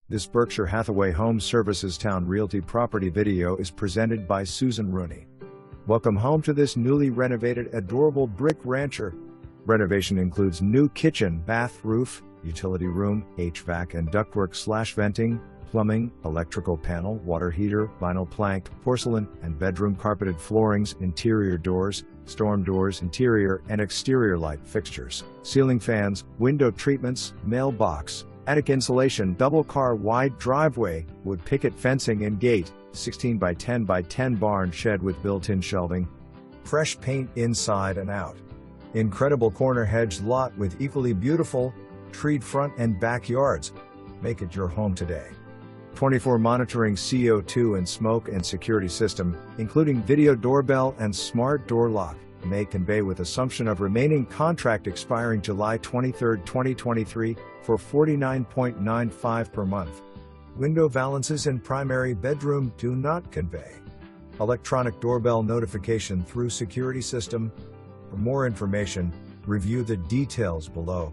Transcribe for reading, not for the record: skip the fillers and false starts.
This Berkshire Hathaway Home Services Towne Realty property video is presented by Susan Rooney. Welcome home to this newly renovated adorable brick rancher. Renovation includes new kitchen, bath, roof, utility room, HVAC and ductwork/venting, plumbing, electrical panel, water heater, vinyl plank, porcelain, and bedroom carpeted floorings, interior doors, storm doors, interior and exterior light fixtures, ceiling fans, window treatments, mailbox, attic insulation, double car wide driveway, wood picket fencing and gate, 16 by 10 by 10 barn shed with built-in shelving, fresh paint inside and out. Incredible corner hedge lot with equally beautiful, treed front and backyards. Make it your home today. 24 monitoring CO2 and smoke and security system, including video doorbell and smart door lock, may convey with assumption of remaining contract expiring July 23, 2023, for $49.95 per month. Window valances in primary bedroom do not convey. Electronic doorbell notification through security system. For more information, review the details below.